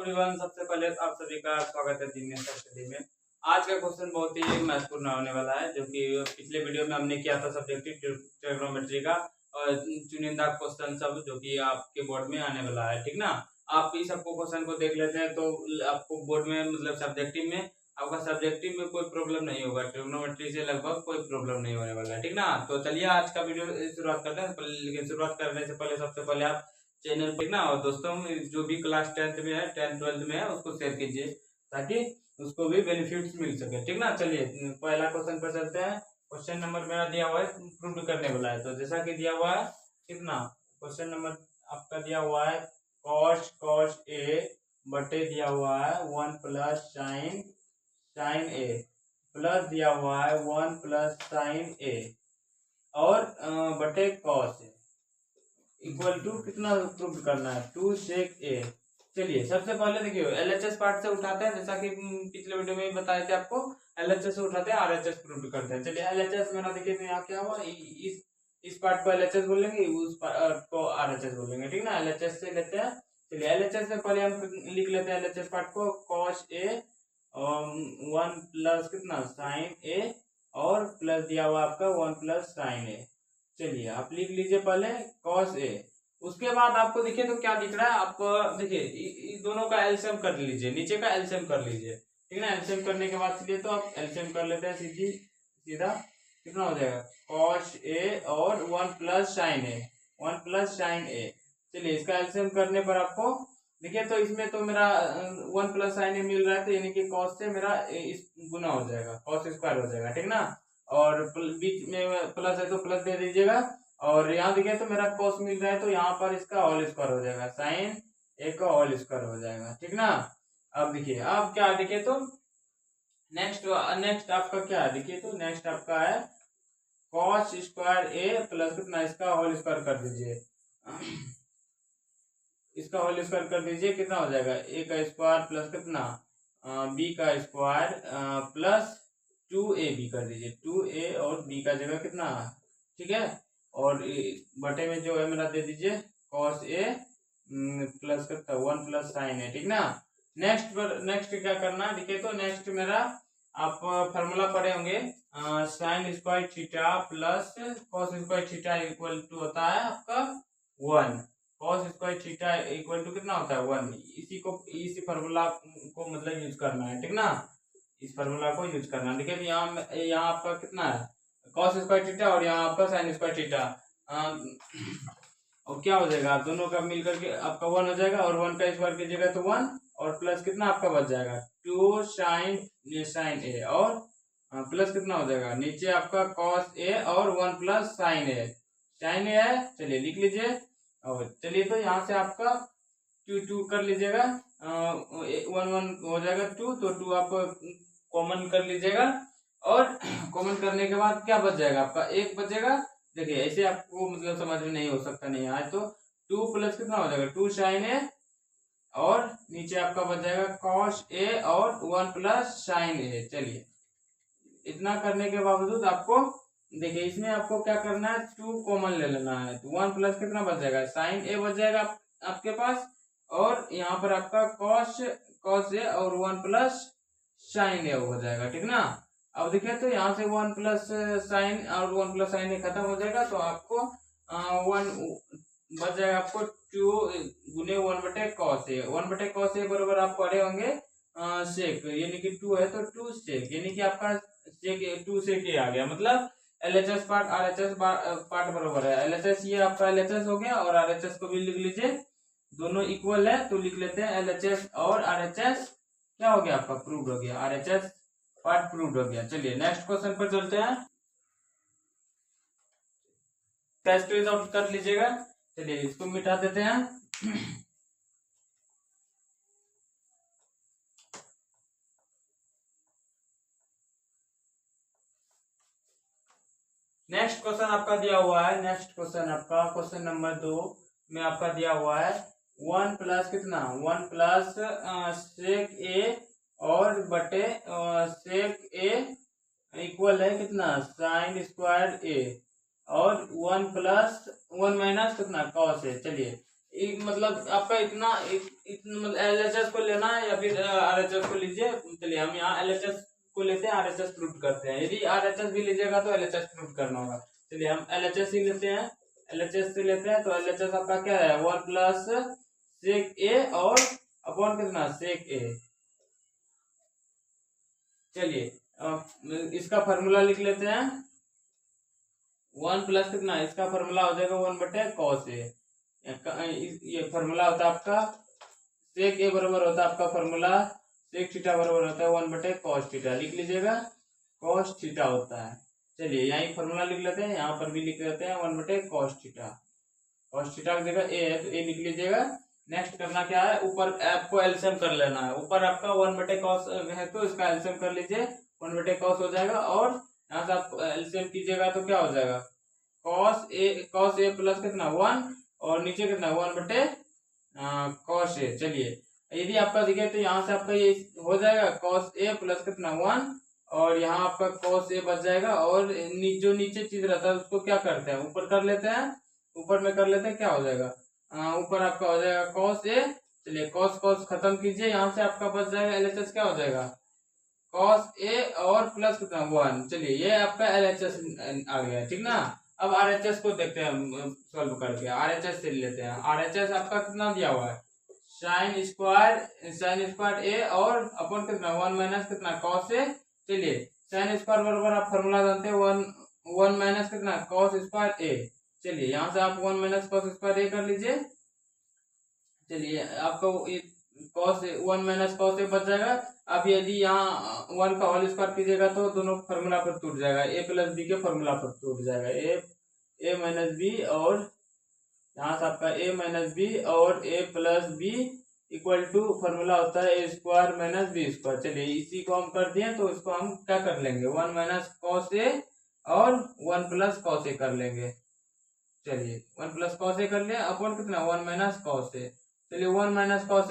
Everyone, सबसे पहले आप सभी का स्वागत है जीनियस स्टडी में। आज का क्वेश्चन बहुत ही महत्वपूर्ण होने वाला है, जो कि पिछले वीडियो में हमने किया था सब्जेक्टिव ट्रिग्नोमेट्री का और चुनिंदा क्वेश्चन सब जो कि आपके बोर्ड में आने वाला है। ठीक ना, आप इस सबको क्वेश्चन को देख लेते हैं तो आपको बोर्ड में मतलब सब्जेक्टिव में आपका सब्जेक्टिव में कोई प्रॉब्लम नहीं होगा। ट्रिग्नोमेट्री से लगभग कोई प्रॉब्लम नहीं होने वाला है। ठीक ना, तो चलिए आज का वीडियो शुरुआत करते हैं। लेकिन शुरुआत करने से पहले सबसे पहले आप चैनल पे ना, और दोस्तों जो भी क्लास 10th में है 10th 12th में है उसको शेयर कीजिए ताकि उसको भी बेनिफिट्स मिल सके। ठीक ना, चलिए पहला क्वेश्चन पर चलते हैं। क्वेश्चन नंबर मेरा दिया हुआ है, प्रूव करने वाला है। तो जैसा कि दिया हुआ है कितना क्वेश्चन नंबर आपका दिया हुआ है, कॉस ए बटे दिया हुआ है 1 प्लस साइन ए प्लस दिया हुआ है 1 प्लस साइन ए और बटे कॉस ए इक्वल टू कितना प्रूव करना है 2 सेक ए। चलिए सबसे पहले देखिए एलएचएस पार्ट से उठाते हैं, जैसा कि पिछले वीडियो में बताए थे आपको। एलएचएस से उठाते हैं, आरएचएस प्रूव करते हैं। चलिए एलएचएस मेरा देखिए तो यहाँ क्या हुआ, इस पार्ट को एलएचएस बोलेंगे, उस पार्ट को आरएचएस बोलेंगे। ठीक ना, एलएचएस से लेते हैं। चलिए एलएचएस से पहले हम लिख लेते हैं एलएचएस पार्ट को, कॉस ए 1 प्लस कितना साइन ए और प्लस दिया हुआ आपका 1 प्लस साइन ए। चलिए आप लिख लीजिए पहले कॉस ए। उसके बाद आपको देखिए तो क्या दिख रहा है, आपको देखिए दोनों का एलसीएम कर लीजिए, नीचे का एलसीएम कर लीजिए। ठीक है ना, एलसीएम करने के बाद चलिए तो आप एलसीएम कर लेते हैं सीधा कितना हो जाएगा कॉस ए और 1 प्लस साइन ए। चलिए इसका एलसीएम करने पर आपको देखिए तो इसमें तो मेरा 1 प्लस साइन ए मिल रहा है, तो यानी कि कॉस से मेरा इस गुना हो जाएगा, कॉस स्क्वायर हो जाएगा। ठीक ना, और बीच में प्लस है तो प्लस दे दीजिएगा। और यहाँ देखिए तो मेरा कॉस मिल रहा है, तो यहाँ पर इसका होल स्क्वायर हो जाएगा, साइन ए का होल स्क्वायर हो जाएगा। ठीक ना, अब देखिए अब क्या देखिए तो नेक्स्ट आपका क्या है, देखिए तो नेक्स्ट आपका है कॉस स्क्वायर ए प्लस कितना इसका होल स्क्वायर कर दीजिए, इसका होल स्क्वायर कर दीजिए। कितना हो जाएगा ए का स्क्वायर प्लस कितना बी का स्क्वायर प्लस 2ab कर दीजिए, 2a और b का जगह कितना, ठीक है। और बटे में जो है मेरा दे दीजिए cos a प्लस कितना 1 प्लस साइन a। ठीक ना, नेक्स्ट क्या करना है देखिए तो नेक्स्ट मेरा आप फार्मूला पढ़े होंगे, sine square theta plus cos square theta equal to होता है आपका 1। Cos square theta equal to कितना होता है 1। इसी फार्मूला को मतलब यूज करना है। ठीक ना, इस फार्मूला को यूज करना। देखिए यहाँ आपका कितना है कॉस स्क्वायर थीटा और यहाँ आपका साइन स्क्वायर थीटा, और क्या हो जाएगा दोनों का मिलकर के आपका 1 हो जाएगा, और 1 का स्क्वायर कीजिएगा तो 1 और प्लस कितना आपका बच जाएगा 2 साइन ए और प्लस कितना हो जाएगा नीचे आपका कॉस ए और 1 प्लस साइन ए है। चलिए लिख लीजिए, और चलिए तो यहाँ से आपका 2 कर लीजिएगा, 1 हो जाएगा 2, तो 2 आप कॉमन कर लीजिएगा। और कॉमन करने के बाद क्या बच जाएगा आपका 1 बचेगा। देखिए ऐसे आपको मतलब समझ में नहीं हो सकता नहीं आए तो 2 प्लस कितना हो जाएगा 2 साइन ए और नीचे आपका बच जाएगा कॉस ए और 1 प्लस साइन ए। चलिए इतना करने के बावजूद आपको देखिए इसमें आपको क्या करना है 2 कॉमन ले लेना है, तो 1 प्लस कितना बच जाएगा साइन ए बच जाएगा आपके पास, और यहाँ पर आपका कॉस ए और 1 प्लस साइन ए हो जाएगा। ठीक ना, अब देखिए तो यहाँ से 1 प्लस साइन और 1 प्लस साइन ए खत्म हो जाएगा, तो आपको 1 बच जाएगा आपको 2 गुने 1 बटे कॉस ए। 1 बटे कॉस ए बराबर आप पढ़े होंगे सेक, यानी कि 2 है तो 2 सेक, यानी कि आपका सेक 2 सेक ए आ गया। मतलब एलएचएस पार्ट आरएचएस पार्ट बराबर है। एलएचएस ये आपका एलएचएस हो गया, और आरएचएस को भी लिख लीजिए, दोनों इक्वल है तो लिख लेते हैं एलएचएस और आरएचएस क्या हो गया आपका प्रूव्ड हो गया, आरएचएस पार्ट प्रूव्ड हो गया। चलिए नेक्स्ट क्वेश्चन पर चलते हैं, टेस्ट रिजल्ट कर लीजिएगा। चलिए इसको मिटा देते हैं। नेक्स्ट क्वेश्चन आपका दिया हुआ है, नेक्स्ट क्वेश्चन आपका क्वेश्चन नंबर 2 में आपका दिया हुआ है 1 प्लस कितना 1 प्लस सेक ए और बटे सेक ए इक्वल है कितना साइन स्क्वायर ए और 1 प्लस 1 माइनस कितना कॉस ए। चलिए मतलब आपका मतलब LHS को लेना है या फिर RHS को लीजिए। चलिए हम यहाँ LHS को लेते हैं, RHS प्रूव करते हैं। यदि RHS भी लीजिएगा तो LHS प्रूव करना होगा। चलिए हम LHS ही लेते हैं, LHS से लेते हैं। तो LHS आपका क्या है, 1 प्लस सेक ए और अपॉन कितना, सेक ए। चलिए इसका फॉर्मूला लिख लेते हैं। 1 प्लस कितना, इसका फॉर्मूला हो जाएगा 1/cos ए। ये फॉर्मूला होता है आपका, सेक ए बराबर होता है आपका फॉर्मूला, सेक थीटा बराबर होता है 1/cos थीटा। लिख लीजिएगा, cos थीटा होता है। चलिए यही फॉर्मूला लिख लेते हैं, यहाँ पर भी लिख लेते हैं 1/cos थीटा। cos थीटा की जगह ए है तो ए लिख लीजिएगा। नेक्स्ट करना क्या है, ऊपर आपको एलसीएम कर लेना है। ऊपर आपका 1/cos है तो इसका एलसीएम कर लीजिए, 1/cos हो जाएगा। और यहाँ से आप एलसीएम कीजिएगा तो क्या हो जाएगा, cos ए प्लस कितना 1 और नीचे कितना 1/cos ए। चलिए यदि आपका दिखे तो यहाँ से आपका ये हो जाएगा cos ए प्लस कितना 1 और यहाँ आपका cos ए बच जाएगा। और जो नीचे चीज रहता है उसको क्या करते हैं, ऊपर कर लेते हैं, ऊपर में कर लेते हैं, क्या हो जाएगा, ऊपर आपका हो जाएगा cos ए। चलिए cos खत्म कीजिए, यहाँ से आपका बच जाएगा LHS क्या हो जाएगा, cos ए और प्लस कितना 1। चलिए ये आपका LHS आ गया, ठीक ना। अब RHS को देखते हैं सॉल्व करके। RHS से लेते हैं। RHS आपका कितना दिया हुआ है, साइन स्क्वायर ए और अपॉन कितना 1 माइनस कितना cos ए। चलिए साइन स्क्वायर बराबर आप फॉर्मूला जानते हैं 1 माइनस कितना cos स्क्वायर ए। चलिए यहाँ से आप 1 माइनस cos स्क्वायर ए कर लीजिए। चलिए आपको cos 1 माइनस cos ए बच जाएगा। अब यदि यहाँ 1 का होल स्क्वायर कीजिएगा तो दोनों फॉर्मूला पर टूट जाएगा, ए प्लस बी के फॉर्मूला पर टूट जाएगा। ए माइनस बी और यहाँ से आपका ए माइनस बी और A plus B equal to formula होता है A square minus B square. चलिए इसी को हम कर दिए तो इसको हम क्या कर लेंगे, 1 माइनस cos ए और 1 प्लस cos ए कर लेंगे। चलिए 1 प्लस cos ए कर लिया अपॉन कितना 1 माइनस cos ए। चलिए 1 माइनस cos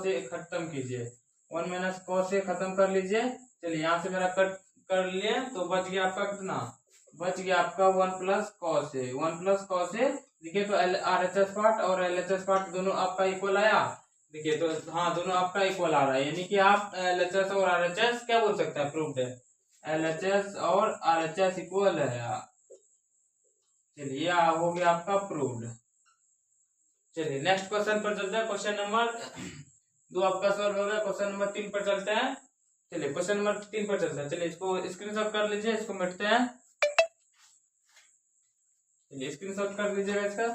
ए खत्म कीजिए, 1 माइनस cos ए खत्म कर लीजिए। चलिए यहाँ से मेरा कट कर लिए तो बच गया आपका कितना, बच गया आपका 1 प्लस cos ए। 1 प्लस cos ए देखिए तो RHS पार्ट और LHS पार्ट दोनों आपका इक्वल आया। देखिए तो हाँ दोनों आपका इक्वल आ रहा है, यानी कि आप LHS और RHS क्या बोल सकते हैं, प्रूव्ड है। LHS और RHS इक्वल है। चलिए हो गया आपका प्रूव्ड। चलिए नेक्स्ट क्वेश्चन पर चलते हैं। क्वेश्चन नंबर 2 आपका सॉल्व हो गया। क्वेश्चन नंबर 3 पर चलते हैं। चलिए क्वेश्चन नंबर 3 पर चलते हैं। चलिए इसको स्क्रीनशॉट कर लीजिए, इसको मिटते हैं। चलिए स्क्रीनशॉट कर लीजिएगा इसका।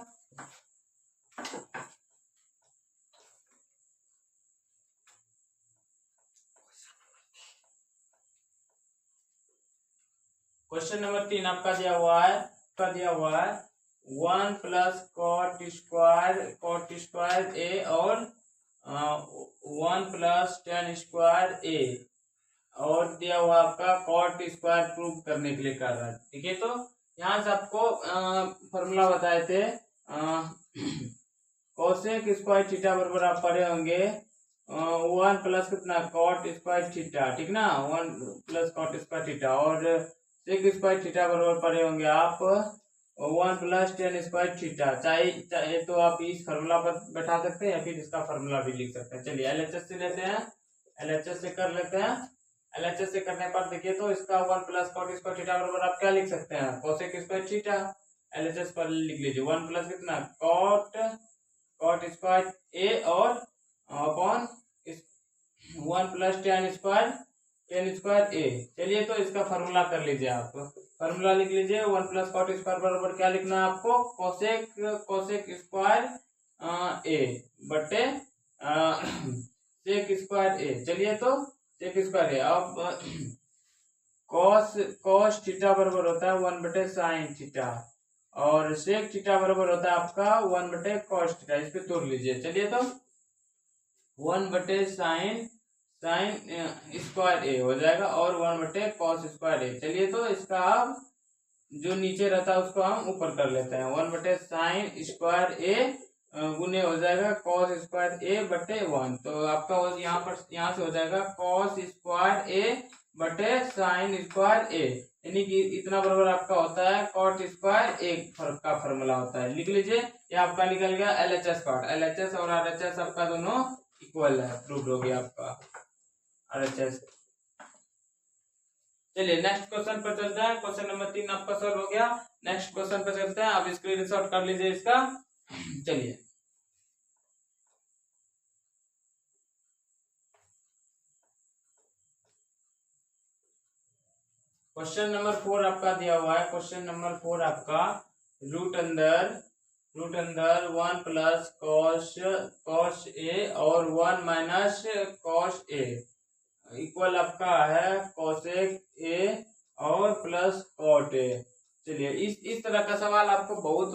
क्वेश्चन नंबर 3 आपका दिया हुआ है, 1 प्लस cot स्क्वायर ए और 1 प्लस tan स्क्वायर ए और दिया हुआ आपका cot स्क्वायर प्रूव करने के लिए कर रहा है। ठीक है, तो यहाँ से आपको फॉर्मूला बताए थे कोसेक स्क्वायर थीटा बराबर आप पढ़े होंगे 1 प्लस कितना cot स्क्वायर थीटा, ठीक ना, 1 प्लस cot स्क्वायर थीटा। और सेक स्क्वायर थीटा बराबर पढ़े होंगे आप 1 प्लस tan स्क्वायर थीटा। चाहे तो आप इस फॉर्मूला पर बैठा सकते हैं या फिर इसका फॉर्मूला भी लिख सकते हैं। चलिए LHS से लेते हैं, LHS से कर लेते हैं। LHS से करने पर देखिए तो इसका 1 प्लस cot स्क्वायर थीटा बराबर आप क्या लिख सकते हैं, कोसेक स्क्वायर थीटा। LHS पर लिख लीजिए 1 प्लस कितना cot स्क्वायर ए और अपॉन 1 प्लस tan स्क्वायर ए। चलिए तो इसका फॉर्मूला कर लीजिए, आप फॉर्मूला लिख लीजिए 1 प्लस cot स्क्वायर बराबर क्या लिखना है आपको, कोसेक स्क्वायर ए बटे सेक स्क्वायर ए। चलिए तो सेक स्क्वायर ए, अब cos थीटा बराबर होता है 1 बटे साइन थीटा और सेक थीटा बराबर होता है आपका 1 बटे cos थीटा। इस पे तोड़ लीजिए। चलिए तो 1 बटे साइन स्क्वायर ए हो जाएगा और 1 बटे cos स्क्वायर ए। चलिए तो इसका अब जो नीचे रहता है उसको हम ऊपर कर लेते हैं, 1 बटे साइन स्क्वायर ए गुने हो जाएगा cos स्क्वायर ए बटे 1। तो आपका यहाँ से हो जाएगा cos स्क्वायर ए बटे साइन स्क्वायर ए, यानी कि इतना बराबर आपका होता है कॉट स्क्वायर ए का फॉर्मूला होता है। लिख लीजिए, ये आपका निकल गया LHS पार्ट। LHS और RHS आपका दोनों इक्वल है, प्रूव हो गया आपका RHS। चलिए नेक्स्ट क्वेश्चन पर चलते हैं। क्वेश्चन नंबर 3 आपका सॉल्व हो गया। नेक्स्ट क्वेश्चन पर चलते हैं, आप स्क्रीनशॉट कर लीजिए इसका। चलिए क्वेश्चन नंबर 4 आपका दिया हुआ है। क्वेश्चन नंबर 4 आपका रूट अंदर 1 प्लस कॉस ए और 1 माइनस कॉस ए इक्वल आपका है कोसेक ए और प्लस कॉट ए। चलिए इस तरह का सवाल आपको बहुत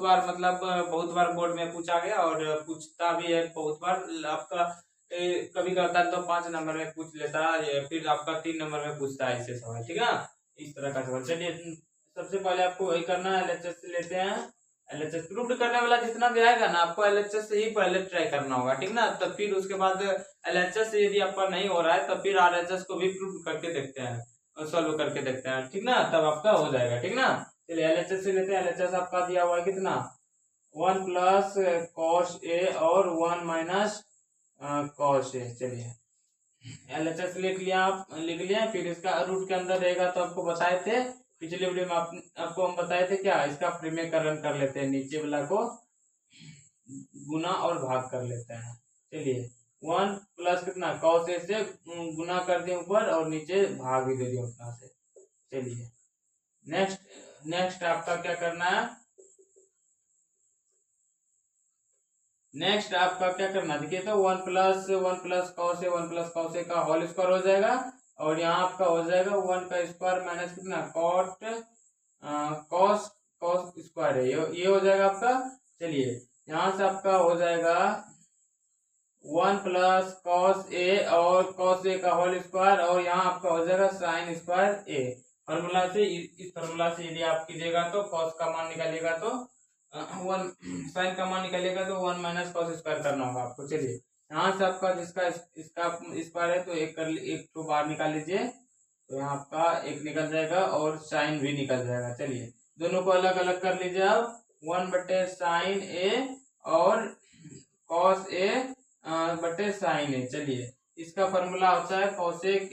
बार बोर्ड में पूछा गया और पूछता भी है बहुत बार। आपका कभी करता है तो 5 नंबर में पूछ लेता है, फिर आपका 3 नंबर में पूछता है ऐसे सवाल, ठीक है, इस तरह का सवाल। चलिए सबसे पहले आपको वही करना है, LHS से लेते हैं। LHS प्रूफ करने वाला जितना भी आएगा ना, आपको LHS से ही पहले ट्राई करना होगा, ठीक ना। तब फिर उसके बाद LHS से यदि आपका नहीं हो रहा है तब फिर RHS को भी प्रूफ करके देखते हैं, सॉल्व करके देखते हैं, ठीक ना, तब आपका हो जाएगा, ठीक ना। चलिए LHS से लेते हैं। LHS आपका दिया हुआ है कितना, 1 प्लस कॉस ए और 1 माइनस कॉस ए। चलिए LHS लिख लिया। फिर इसका रूट के अंदर रहेगा तो आपको बताए थे पिछले वीडियो में, आपको हम बताए थे क्या, इसका प्रमेयकरण कर लेते हैं, नीचे वाला को गुना और भाग कर लेते हैं। चलिए 1 प्लस कितना कॉस ए से गुना कर दिए ऊपर और नीचे भाग भी दे दिया उतना से। चलिए नेक्स्ट आपका क्या करना है, नेक्स्ट आपका क्या करना, देखिए तो 1 प्लस कॉस ए का होल स्क्वायर हो जाएगा और यहाँ आपका हो जाएगा 1 का स्क्वायर माइनस कितना कॉट कॉस स्क्वायर है, ये हो जाएगा आपका। चलिए यहाँ से आपका हो जाएगा 1 प्लस कॉस ए और कॉस ए का होल स्क्वायर और यहाँ आपका हो जाएगा साइन स्क्वायर ए। फॉर्मूला से, इस फॉर्मूला से यदि आप कीजिएगा तो कॉस का मान निकालिएगा तो 1 साइन का मान निकालिएगा तो 1 माइनस कॉस स्क्वायर करना होगा आपको। चलिए यहाँ से आपका जिसका इसका स्क्वायर है तो एक तो बाहर निकाल लीजिए, तो यहाँ आपका एक निकल जाएगा और साइन भी निकल जाएगा। चलिए दोनों को अलग अलग कर लीजिए आप, 1 बटे साइन ए और कॉस ए बटे साइन ए। चलिए इसका फॉर्मूला होता है कोसेक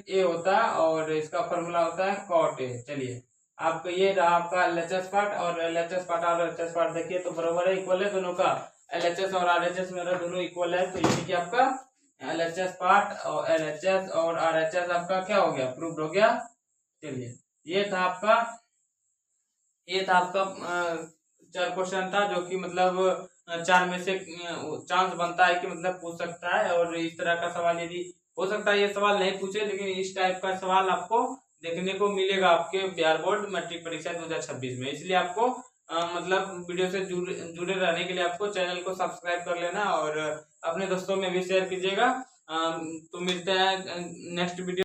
ए होता है और इसका फॉर्मूला होता है कॉट ए। चलिए आपको ये रहा आपका LHS पार्ट और LHS पार्ट देखिए तो बराबर है, इक्वल है दोनों का। LHS और RHS मेरा दोनों इक्वल है, तो यानी कि आपका LHS पार्ट और LHS और RHS आपका क्या हो गया, प्रूव्ड हो गया। चलिए ये था आपका 4 क्वेश्चन था, जो कि मतलब 4 में से चांस बनता है कि मतलब पूछ सकता है। और इस तरह का सवाल यदि हो सकता है ये सवाल नहीं पूछे, लेकिन इस टाइप का सवाल आपको देखने को मिलेगा आपके बिहार बोर्ड मैट्रिक परीक्षा 2026 में। इसलिए आपको मतलब वीडियो से जुड़े रहने के लिए आपको चैनल को सब्सक्राइब कर लेना और अपने दोस्तों में भी शेयर कीजिएगा। तो मिलते हैं नेक्स्ट वीडियो।